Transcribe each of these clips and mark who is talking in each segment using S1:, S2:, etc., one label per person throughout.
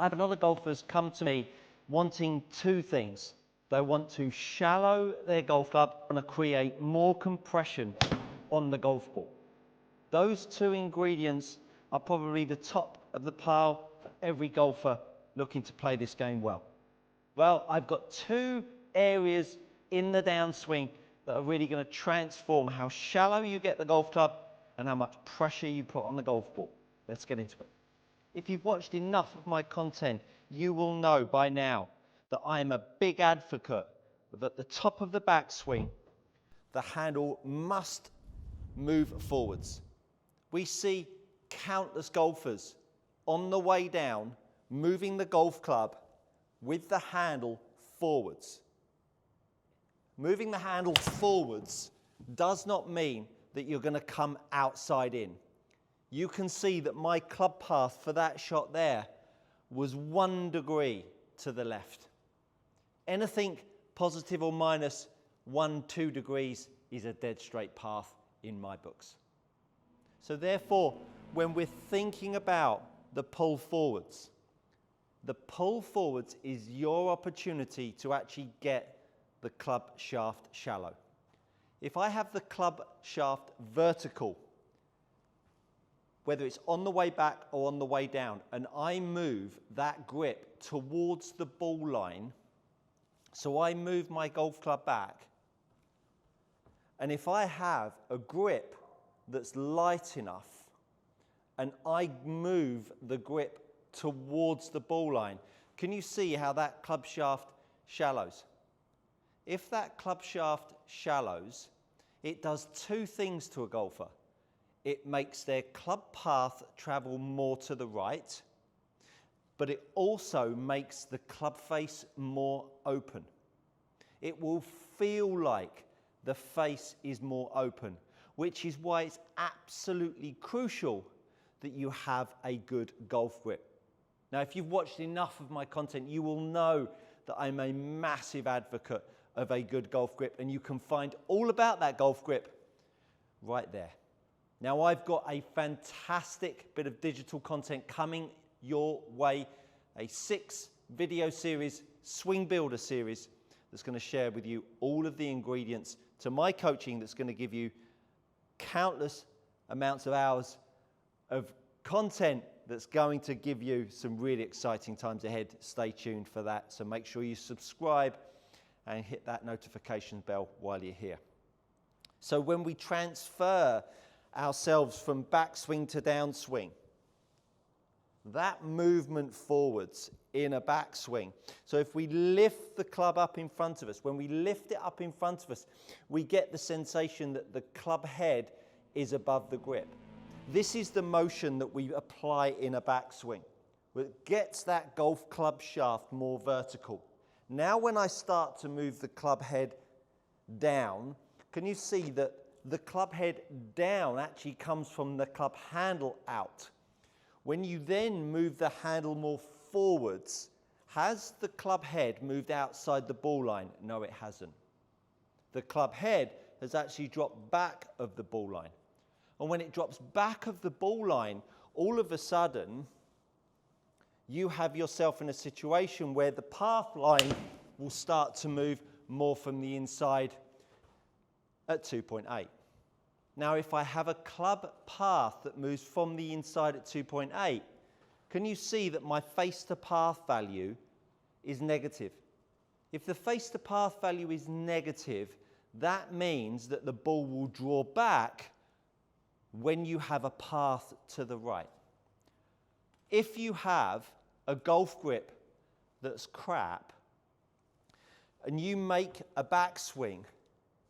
S1: I have a lot of golfers come to me wanting two things. They want to shallow their golf club and to create more compression on the golf ball. Those two ingredients are probably the top of the pile for every golfer looking to play this game well. Well, I've got two areas in the downswing that are really going to transform how shallow you get the golf club and how much pressure you put on the golf ball. Let's get into it. If you've watched enough of my content, you will know by now that I am a big advocate that at the top of the backswing, the handle must move forwards. We see countless golfers on the way down moving the golf club with the handle forwards. Moving the handle forwards does not mean that you're going to come outside in. You can see that my club path for that shot there was 1 degree to the left. Anything positive or minus 1-2 degrees is a dead straight path in my books. So therefore, when we're thinking about the pull forwards is your opportunity to actually get the club shaft shallow. If I have the club shaft vertical, whether it's on the way back or on the way down, and I move that grip towards the ball line, so I move my golf club back, and if I have a grip that's light enough, and I move the grip towards the ball line, can you see how that club shaft shallows? If that club shaft shallows, it does two things to a golfer. It makes their club path travel more to the right, but it also makes the club face more open. It will feel like the face is more open, which is why it's absolutely crucial that you have a good golf grip. Now, if you've watched enough of my content, you will know that I'm a massive advocate of a good golf grip, and you can find all about that golf grip right there. Now, I've got a fantastic bit of digital content coming your way, a 6-video series, Swing Builder series, that's going to share with you all of the ingredients to my coaching that's going to give you countless amounts of hours of content that's going to give you some really exciting times ahead. Stay tuned for that. So make sure you subscribe and hit that notification bell while you're here. So when we transfer ourselves from backswing to downswing, that movement forwards in a backswing. So if we lift the club up in front of us, when we lift it up in front of us, we get the sensation that the club head is above the grip. This is the motion that we apply in a backswing. It gets that golf club shaft more vertical. Now when I start to move the club head down, can you see that the club head down actually comes from the club handle out? When you then move the handle more forwards, has the club head moved outside the ball line? No, it hasn't. The club head has actually dropped back of the ball line. And when it drops back of the ball line, all of a sudden, you have yourself in a situation where the path line will start to move more from the inside at 2.8. Now, if I have a club path that moves from the inside at 2.8, can you see that my face to path value is negative? If the face to path value is negative, that means that the ball will draw back when you have a path to the right. If you have a golf grip that's crap and you make a backswing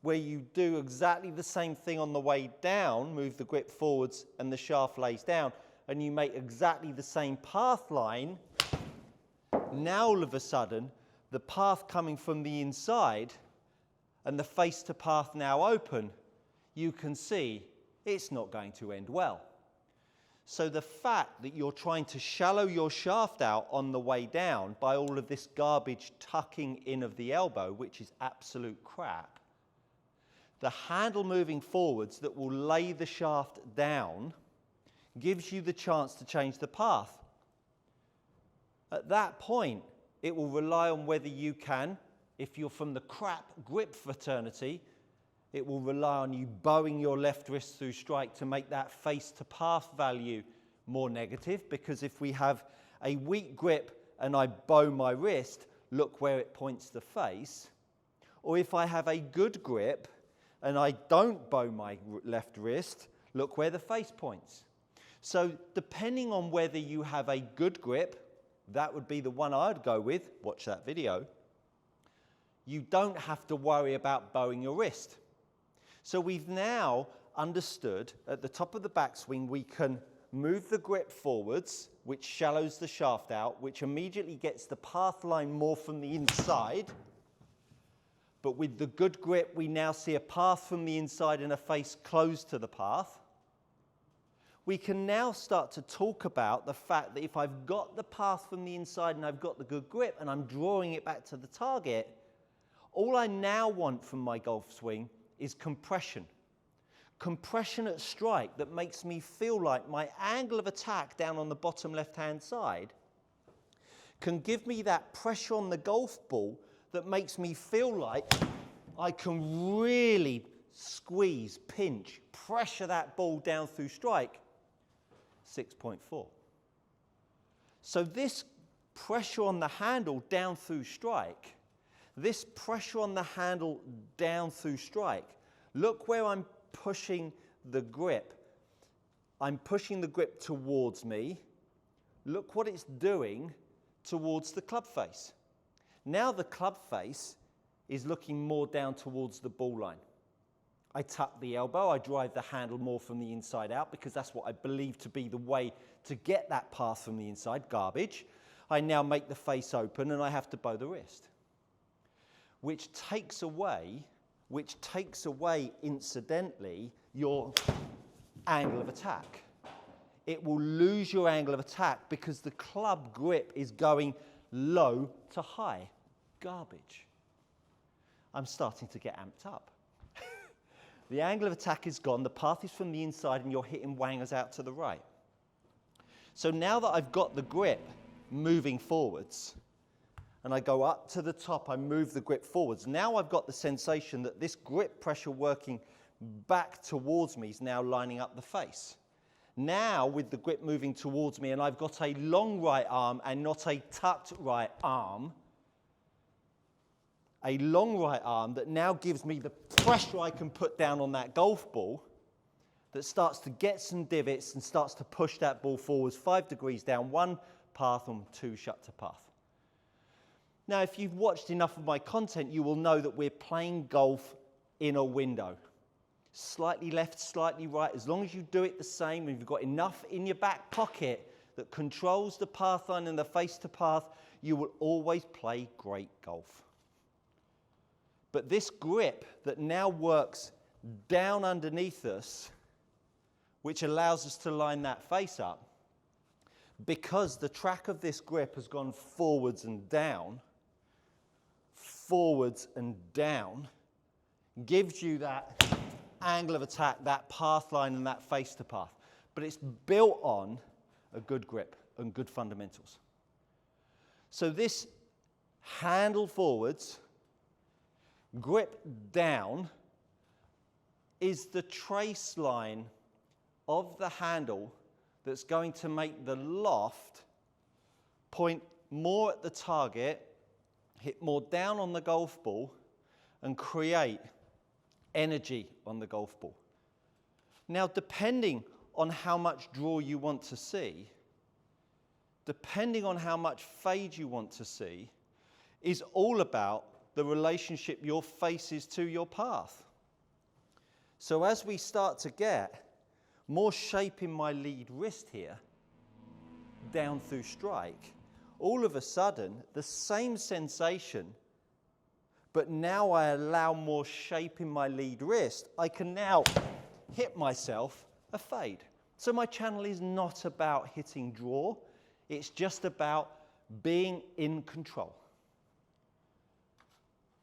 S1: where you do exactly the same thing on the way down, move the grip forwards and the shaft lays down, and you make exactly the same path line, now all of a sudden the path coming from the inside and the face to path now open, you can see it's not going to end well. So the fact that you're trying to shallow your shaft out on the way down by all of this garbage tucking in of the elbow, which is absolute crap, the handle moving forwards that will lay the shaft down gives you the chance to change the path. At that point, it will rely on whether you can, if you're from the crap grip fraternity, it will rely on you bowing your left wrist through strike to make that face to path value more negative, because if we have a weak grip and I bow my wrist, look where it points the face. Or if I have a good grip and I don't bow my left wrist, look where the face points. So depending on whether you have a good grip, that would be the one I'd go with, watch that video, you don't have to worry about bowing your wrist. So we've now understood at the top of the backswing we can move the grip forwards, which shallows the shaft out, which immediately gets the path line more from the inside. But with the good grip, we now see a path from the inside and a face close to the path. We can now start to talk about the fact that if I've got the path from the inside and I've got the good grip and I'm drawing it back to the target, all I now want from my golf swing is compression. Compression at strike that makes me feel like my angle of attack down on the bottom left-hand side can give me that pressure on the golf ball that makes me feel like I can really squeeze, pinch, pressure that ball down through strike. 6.4. So this pressure on the handle down through strike, this pressure on the handle down through strike, look where I'm pushing the grip. I'm pushing the grip towards me. Look what it's doing towards the club face. Now the club face is looking more down towards the ball line. I tuck the elbow, I drive the handle more from the inside out because that's what I believe to be the way to get that path from the inside, garbage. I now make the face open and I have to bow the wrist, which takes away incidentally your angle of attack. It will lose your angle of attack because the club grip is going low to high. Garbage. I'm starting to get amped up. The angle of attack is gone, the path is from the inside and you're hitting wangers out to the right. So now that I've got the grip moving forwards, and I go up to the top, I move the grip forwards. Now I've got the sensation that this grip pressure working back towards me is now lining up the face. Now with the grip moving towards me and I've got a long right arm and not a tucked right arm, a long right arm that now gives me the pressure I can put down on that golf ball that starts to get some divots and starts to push that ball forwards 5 degrees down one path and 2 shut to path. Now, if you've watched enough of my content, you will know that we're playing golf in a window. Slightly left, slightly right. As long as you do it the same and you've got enough in your back pocket that controls the path line and the face to path, you will always play great golf. But this grip that now works down underneath us, which allows us to line that face up, because the track of this grip has gone forwards and down, gives you that angle of attack, that path line and that face to path. But it's built on a good grip and good fundamentals. So this handle forwards, grip down is the trace line of the handle that's going to make the loft point more at the target, hit more down on the golf ball, and create energy on the golf ball. Now, depending on how much draw you want to see, depending on how much fade you want to see, is all about the relationship your face is to your path. So as we start to get more shape in my lead wrist here, down through strike, all of a sudden, the same sensation, but now I allow more shape in my lead wrist, I can now hit myself a fade. So my channel is not about hitting draw, it's just about being in control.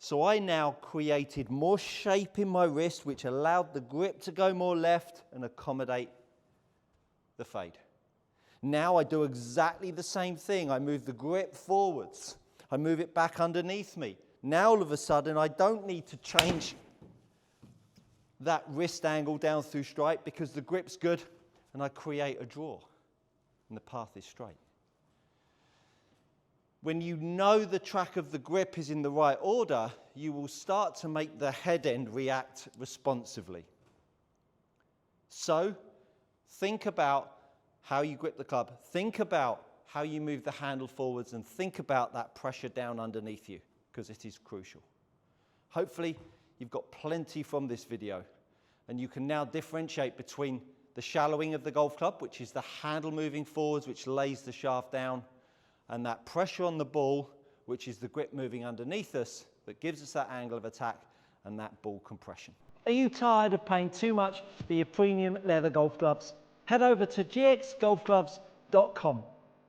S1: So I now created more shape in my wrist, which allowed the grip to go more left and accommodate the fade. Now I do exactly the same thing. I move the grip forwards. I move it back underneath me. Now all of a sudden I don't need to change that wrist angle down through strike because the grip's good, and I create a draw and the path is straight. When you know the track of the grip is in the right order, you will start to make the head end react responsively. So think about how you grip the club, think about how you move the handle forwards, and think about that pressure down underneath you, because it is crucial. Hopefully you've got plenty from this video, and you can now differentiate between the shallowing of the golf club, which is the handle moving forwards, which lays the shaft down, and that pressure on the ball, which is the grip moving underneath us, that gives us that angle of attack and that ball compression.
S2: Are you tired of paying too much for your premium leather golf gloves? Head over to gxgolfgloves.com.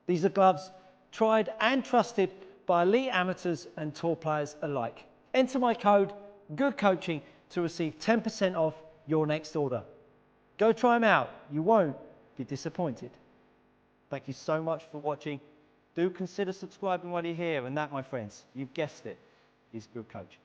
S2: These are gloves tried and trusted by elite amateurs and tour players alike. Enter my code GOODCOACHING to receive 10% off your next order. Go try them out. You won't be disappointed. Thank you so much for watching. Do consider subscribing while you're here, and that, my friends, you've guessed it, is Good Coaching.